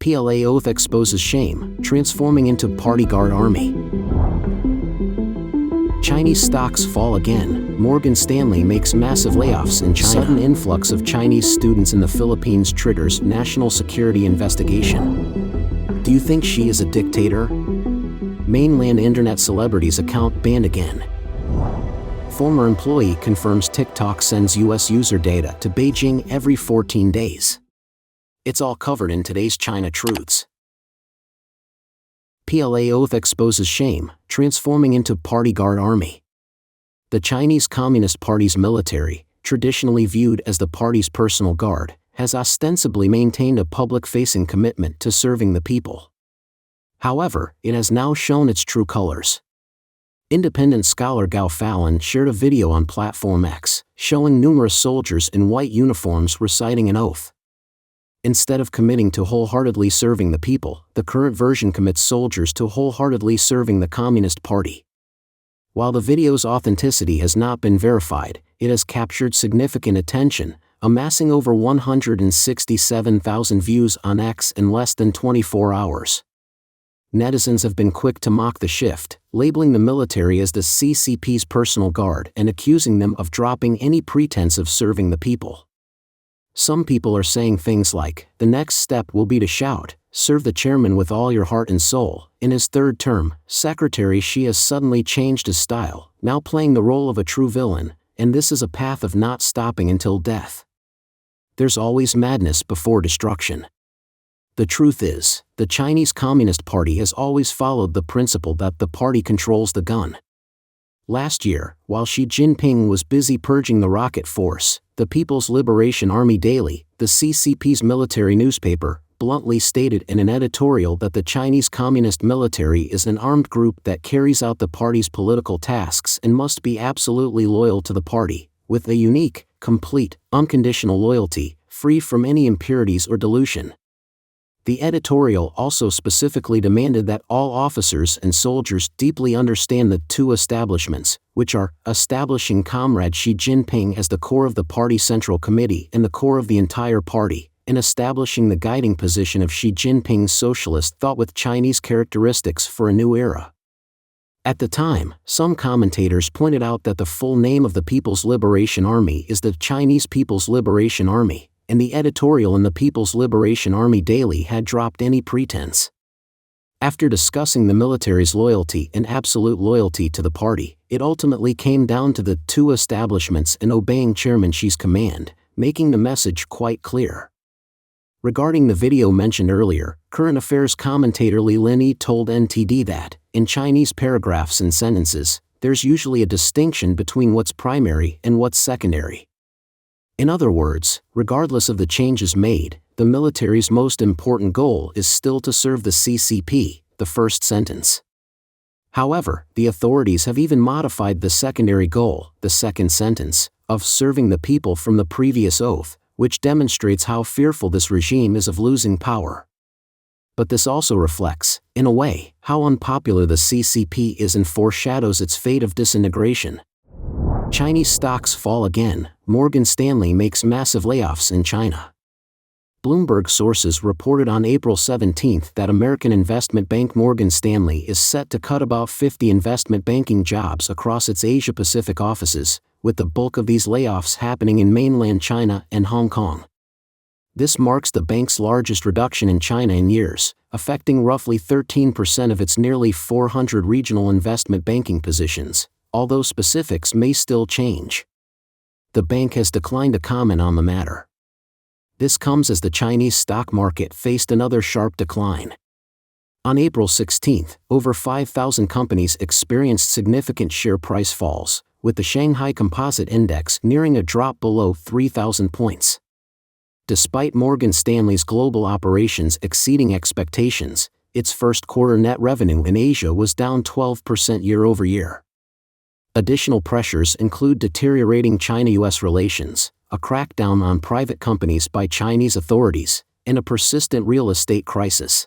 PLA oath exposes shame, transforming into party-guard army. Chinese stocks fall again. Morgan Stanley makes massive layoffs in China. Sudden influx of Chinese students in the Philippines triggers national security investigation. Do you think she is a dictator? Mainland internet celebrities account banned again. Former employee confirms TikTok sends US user data to Beijing every 14 days. It's all covered in today's China Truths. PLA oath exposes shame, transforming into party-guard army. The Chinese Communist Party's military, traditionally viewed as the party's personal guard, has ostensibly maintained a public-facing commitment to serving the people. However, it has now shown its true colors. Independent scholar Gao Fallon shared a video on Platform X, showing numerous soldiers in white uniforms reciting an oath. Instead of committing to wholeheartedly serving the people, the current version commits soldiers to wholeheartedly serving the Communist Party. While the video's authenticity has not been verified, it has captured significant attention, amassing over 167,000 views on X in less than 24 hours. Netizens have been quick to mock the shift, labeling the military as the CCP's personal guard and accusing them of dropping any pretense of serving the people. Some people are saying things like, the next step will be to shout, serve the chairman with all your heart and soul. In his third term, Secretary Xi has suddenly changed his style, now playing the role of a true villain, and this is a path of not stopping until death. There's always madness before destruction. The truth is, the Chinese Communist Party has always followed the principle that the party controls the gun. Last year, while Xi Jinping was busy purging the rocket force, the People's Liberation Army Daily, the CCP's military newspaper, bluntly stated in an editorial that the Chinese Communist military is an armed group that carries out the party's political tasks and must be absolutely loyal to the party, with a unique, complete, unconditional loyalty, free from any impurities or dilution. The editorial also specifically demanded that all officers and soldiers deeply understand the two establishments, which are establishing Comrade Xi Jinping as the core of the party Central Committee and the core of the entire party, and establishing the guiding position of Xi Jinping's socialist thought with Chinese characteristics for a new era. At the time, some commentators pointed out that the full name of the People's Liberation Army is the Chinese People's Liberation Army, and the editorial in the People's Liberation Army Daily had dropped any pretense. After discussing the military's loyalty and absolute loyalty to the party, it ultimately came down to the two establishments and obeying Chairman Xi's command, making the message quite clear. Regarding the video mentioned earlier, current affairs commentator Li Linyi told NTD that, in Chinese paragraphs and sentences, there's usually a distinction between what's primary and what's secondary. In other words, regardless of the changes made, the military's most important goal is still to serve the CCP, the first sentence. However, the authorities have even modified the secondary goal, the second sentence, of serving the people from the previous oath, which demonstrates how fearful this regime is of losing power. But this also reflects, in a way, how unpopular the CCP is and foreshadows its fate of disintegration. Chinese stocks fall again. Morgan Stanley makes massive layoffs in China. Bloomberg sources reported on April 17 that American investment bank Morgan Stanley is set to cut about 50 investment banking jobs across its Asia-Pacific offices, with the bulk of these layoffs happening in mainland China and Hong Kong. This marks the bank's largest reduction in China in years, affecting roughly 13% of its nearly 400 regional investment banking positions, although specifics may still change. The bank has declined to comment on the matter. This comes as the Chinese stock market faced another sharp decline. On April 16, over 5,000 companies experienced significant share price falls, with the Shanghai Composite Index nearing a drop below 3,000 points. Despite Morgan Stanley's global operations exceeding expectations, its first quarter net revenue in Asia was down 12% year-over-year. Additional pressures include deteriorating China-US relations, a crackdown on private companies by Chinese authorities, and a persistent real estate crisis.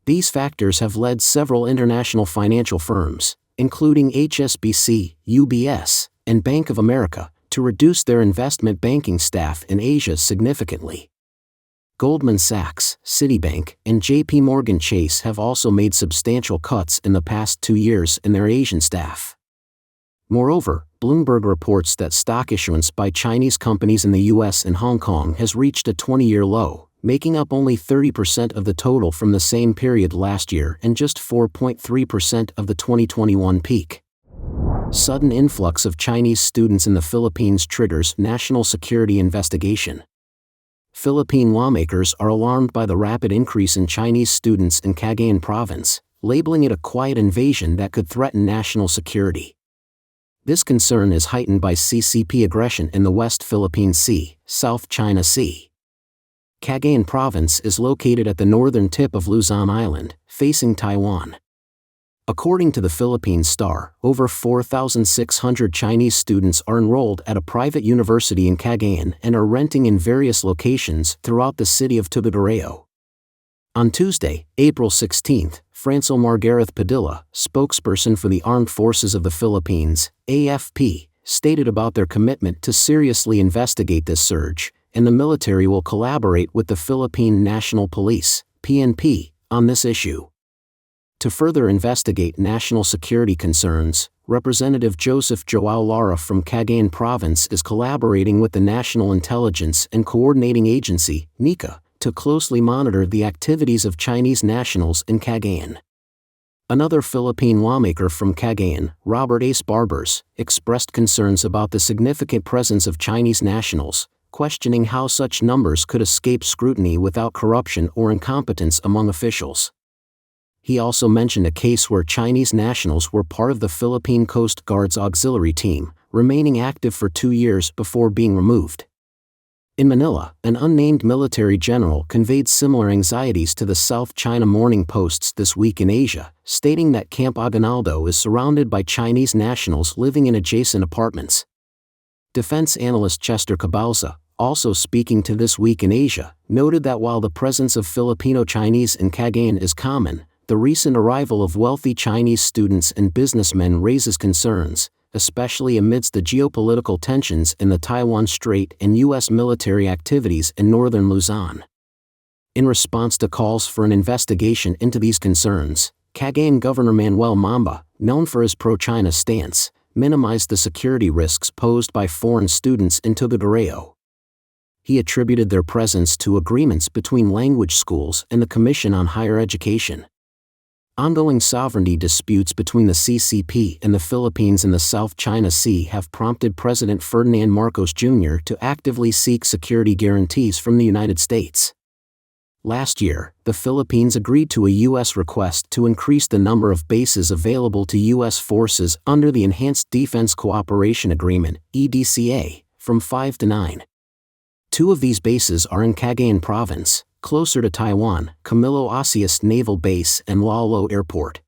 These factors have led several international financial firms, including HSBC, UBS, and Bank of America, to reduce their investment banking staff in Asia significantly. Goldman Sachs, Citibank, and JP Morgan Chase have also made substantial cuts in the past 2 years in their Asian staff. Moreover, Bloomberg reports that stock issuance by Chinese companies in the US and Hong Kong has reached a 20-year low, making up only 30% of the total from the same period last year and just 4.3% of the 2021 peak. Sudden influx of Chinese students in the Philippines triggers national security investigation. Philippine lawmakers are alarmed by the rapid increase in Chinese students in Cagayan province, labeling it a quiet invasion that could threaten national security. This concern is heightened by CCP aggression in the West Philippine Sea, South China Sea. Cagayan province is located at the northern tip of Luzon Island, facing Taiwan. According to the Philippine Star, over 4,600 Chinese students are enrolled at a private university in Cagayan and are renting in various locations throughout the city of Tuguegarao. On Tuesday, April 16, Francil Margareth Padilla, spokesperson for the Armed Forces of the Philippines, AFP, stated about their commitment to seriously investigate this surge, and the military will collaborate with the Philippine National Police, PNP, on this issue. To further investigate national security concerns, Representative Joseph Joao Lara from Cagayan Province is collaborating with the National Intelligence and Coordinating Agency, NICA, to closely monitor the activities of Chinese nationals in Cagayan. Another Philippine lawmaker from Cagayan, Robert Ace Barbers, expressed concerns about the significant presence of Chinese nationals, questioning how such numbers could escape scrutiny without corruption or incompetence among officials. He also mentioned a case where Chinese nationals were part of the Philippine Coast Guard's auxiliary team, remaining active for 2 years before being removed. In Manila, an unnamed military general conveyed similar anxieties to the South China Morning Posts this week in Asia, stating that Camp Aguinaldo is surrounded by Chinese nationals living in adjacent apartments. Defense analyst Chester Cabalza, also speaking to This Week in Asia, noted that while the presence of Filipino Chinese in Cagayan is common, the recent arrival of wealthy Chinese students and businessmen raises concerns, especially amidst the geopolitical tensions in the Taiwan Strait and U.S. military activities in northern Luzon. In response to calls for an investigation into these concerns, Cagayan Governor Manuel Mamba, known for his pro-China stance, minimized the security risks posed by foreign students in Tuguegarao. He attributed their presence to agreements between language schools and the Commission on Higher Education. Ongoing sovereignty disputes between the CCP and the Philippines in the South China Sea have prompted President Ferdinand Marcos Jr. to actively seek security guarantees from the United States. Last year, the Philippines agreed to a U.S. request to increase the number of bases available to U.S. forces under the Enhanced Defense Cooperation Agreement, EDCA, from 5 to 9. 2 of these bases are in Cagayan Province, closer to Taiwan, Camilo Osias Naval Base and Lalo Airport.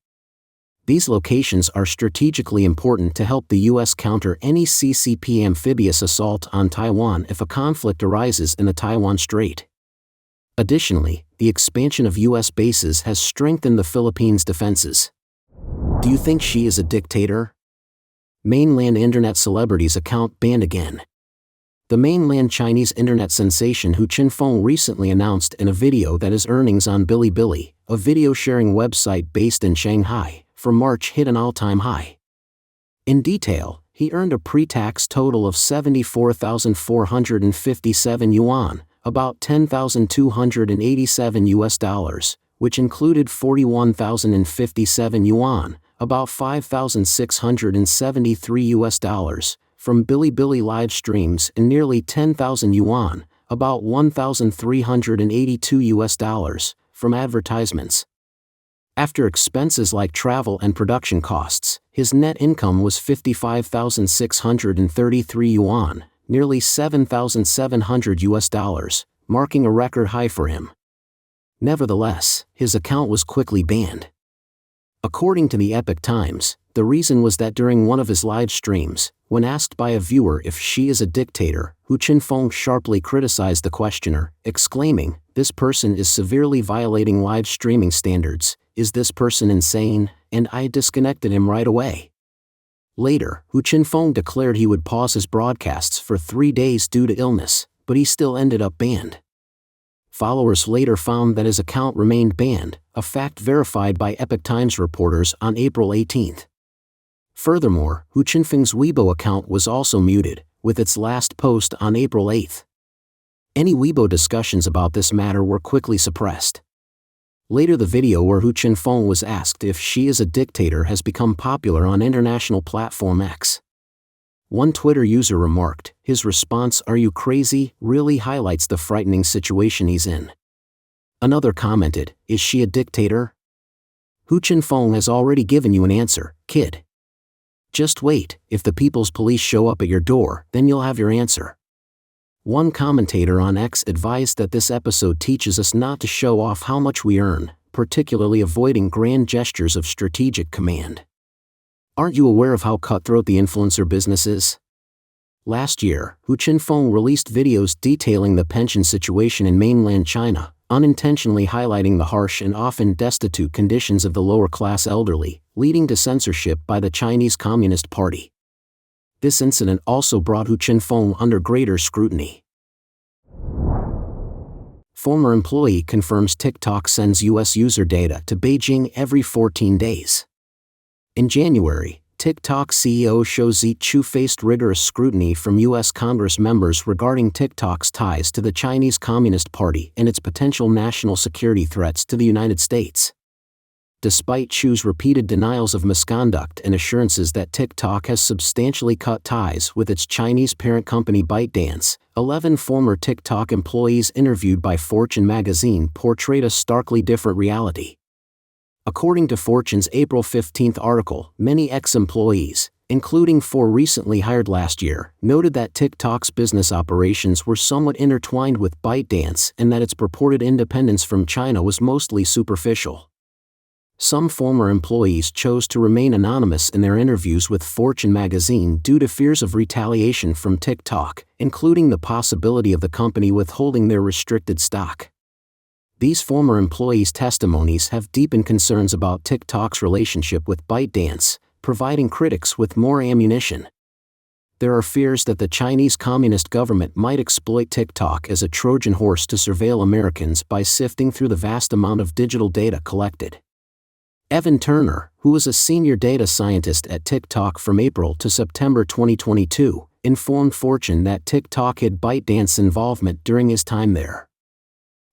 These locations are strategically important to help the U.S. counter any CCP amphibious assault on Taiwan if a conflict arises in the Taiwan Strait. Additionally, the expansion of U.S. bases has strengthened the Philippines' defenses. Do you think she is a dictator? Mainland internet celebrities account banned again. The mainland Chinese internet sensation Hu Qinfeng recently announced in a video that his earnings on Bilibili, a video-sharing website based in Shanghai, for March hit an all-time high. In detail, he earned a pre-tax total of 74,457 yuan, about $10,287, which included 41,057 yuan, about $5,673, from Bilibili live streams and nearly 10,000 yuan, about $1,382, from advertisements. After expenses like travel and production costs, his net income was 55,633 yuan, nearly $7,700, marking a record high for him. Nevertheless, his account was quickly banned. According to the Epoch Times, the reason was that during one of his live streams, when asked by a viewer if she is a dictator, Hu Qinfeng sharply criticized the questioner, exclaiming, "This person is severely violating live streaming standards, is this person insane?" and I disconnected him right away. Later, Hu Qinfeng declared he would pause his broadcasts for 3 days due to illness, but he still ended up banned. followers later found that his account remained banned, a fact verified by Epoch Times reporters on April 18. Furthermore, Hu Qinfeng's Weibo account was also muted, with its last post on April 8. Any Weibo discussions about this matter were quickly suppressed. Later, the video where Hu Qinfeng was asked if she is a dictator has become popular on international platform X. One Twitter user remarked, his response, "Are you crazy?" really highlights the frightening situation he's in. Another commented, "Is she a dictator? Hu Qinfeng has already given you an answer, kid. Just wait, if the People's Police show up at your door, then you'll have your answer." One commentator on X advised that this episode teaches us not to show off how much we earn, particularly avoiding grand gestures of strategic command. Aren't you aware of how cutthroat the influencer business is? Last year, Hu Qinfeng released videos detailing the pension situation in mainland China, unintentionally highlighting the harsh and often destitute conditions of the lower-class elderly, leading to censorship by the Chinese Communist Party. This incident also brought Hu Qinfeng under greater scrutiny. Former employee confirms TikTok sends U.S. user data to Beijing every 14 days. In January, TikTok CEO Shou Zichu faced rigorous scrutiny from U.S. Congress members regarding TikTok's ties to the Chinese Communist Party and its potential national security threats to the United States. Despite Chu's repeated denials of misconduct and assurances that TikTok has substantially cut ties with its Chinese parent company ByteDance, 11 former TikTok employees interviewed by Fortune magazine portrayed a starkly different reality. According to Fortune's April 15 article, many ex-employees, including 4 recently hired last year, noted that TikTok's business operations were somewhat intertwined with ByteDance and that its purported independence from China was mostly superficial. Some former employees chose to remain anonymous in their interviews with Fortune magazine due to fears of retaliation from TikTok, including the possibility of the company withholding their restricted stock. These former employees' testimonies have deepened concerns about TikTok's relationship with ByteDance, providing critics with more ammunition. There are fears that the Chinese Communist government might exploit TikTok as a Trojan horse to surveil Americans by sifting through the vast amount of digital data collected. Evan Turner, who was a senior data scientist at TikTok from April to September 2022, informed Fortune that TikTok hid ByteDance's involvement during his time there.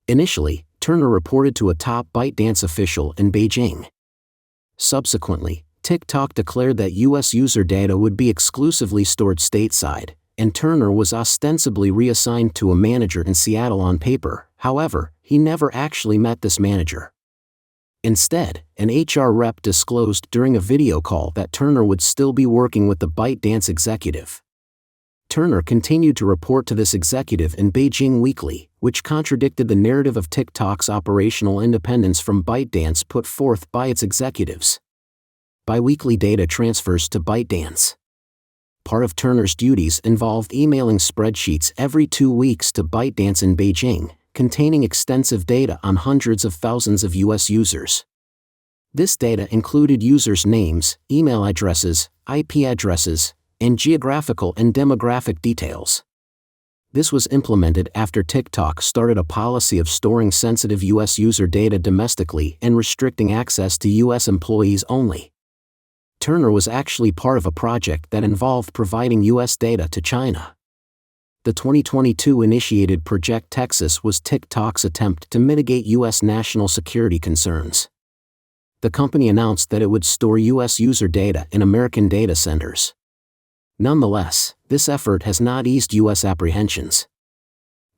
Initially, Turner reported to a top ByteDance official in Beijing. Subsequently, TikTok declared that U.S. user data would be exclusively stored stateside, and Turner was ostensibly reassigned to a manager in Seattle on paper. However, he never actually met this manager. Instead, an HR rep disclosed during a video call that Turner would still be working with the ByteDance executive. Turner continued to report to this executive in Beijing Weekly, which contradicted the narrative of TikTok's operational independence from ByteDance put forth by its executives. Biweekly data transfers to ByteDance. Part of Turner's duties involved emailing spreadsheets every 2 weeks to ByteDance in Beijing, containing extensive data on hundreds of thousands of U.S. users. This data included users' names, email addresses, IP addresses, and geographical and demographic details. This was implemented after TikTok started a policy of storing sensitive U.S. user data domestically and restricting access to U.S. employees only. Turner was actually part of a project that involved providing U.S. data to China. The 2022 initiated Project Texas was TikTok's attempt to mitigate U.S. national security concerns. The company announced that it would store U.S. user data in American data centers. Nonetheless, this effort has not eased U.S. apprehensions.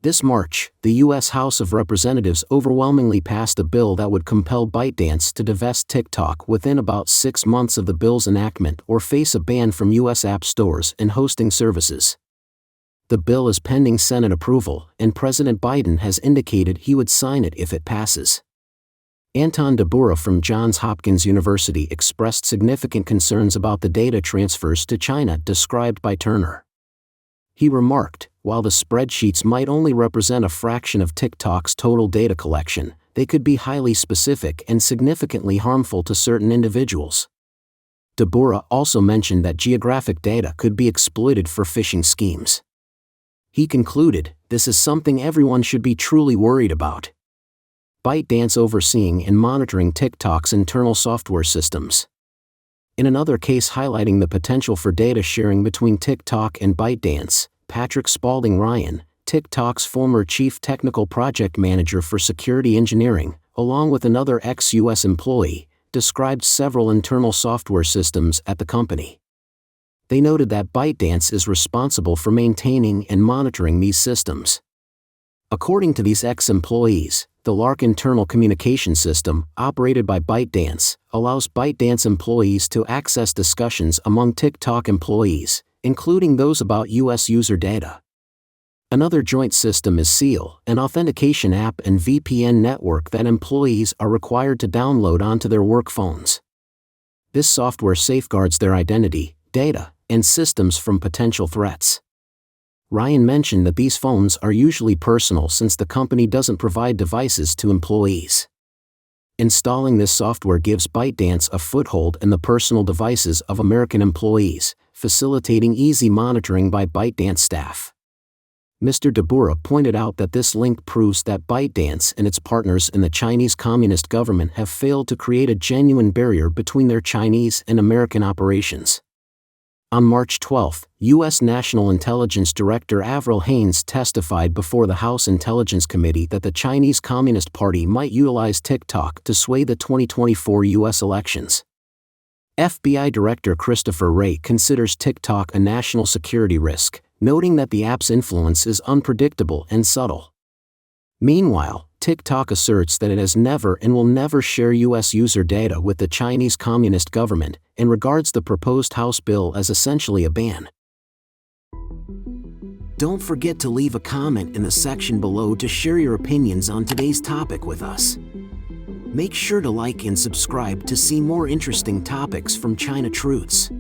This March, the U.S. House of Representatives overwhelmingly passed a bill that would compel ByteDance to divest TikTok within about 6 months of the bill's enactment or face a ban from U.S. app stores and hosting services. The bill is pending Senate approval, and President Biden has indicated he would sign it if it passes. Anton Debura from Johns Hopkins University expressed significant concerns about the data transfers to China described by Turner. He remarked, while the spreadsheets might only represent a fraction of TikTok's total data collection, they could be highly specific and significantly harmful to certain individuals. Debura also mentioned that geographic data could be exploited for phishing schemes. He concluded, "This is something everyone should be truly worried about." ByteDance overseeing and monitoring TikTok's internal software systems. In another case highlighting the potential for data sharing between TikTok and ByteDance, Patrick Spalding Ryan, TikTok's former chief technical project manager for security engineering, along with another ex-US employee, described several internal software systems at the company. They noted that ByteDance is responsible for maintaining and monitoring these systems. According to these ex-employees, the LARC internal communication system, operated by ByteDance, allows ByteDance employees to access discussions among TikTok employees, including those about US user data. Another joint system is Seal, an authentication app and VPN network that employees are required to download onto their work phones. This software safeguards their identity, data, and systems from potential threats. Ryan mentioned that these phones are usually personal since the company doesn't provide devices to employees. Installing this software gives ByteDance a foothold in the personal devices of American employees, facilitating easy monitoring by ByteDance staff. Mr. Dabura pointed out that this link proves that ByteDance and its partners in the Chinese Communist government have failed to create a genuine barrier between their Chinese and American operations. On March 12, U.S. National Intelligence Director Avril Haines testified before the House Intelligence Committee that the Chinese Communist Party might utilize TikTok to sway the 2024 U.S. elections. FBI Director Christopher Wray considers TikTok a national security risk, noting that the app's influence is unpredictable and subtle. Meanwhile, TikTok asserts that it has never and will never share U.S. user data with the Chinese Communist government and regards the proposed House bill as essentially a ban. Don't forget to leave a comment in the section below to share your opinions on today's topic with us. Make sure to like and subscribe to see more interesting topics from China Truths.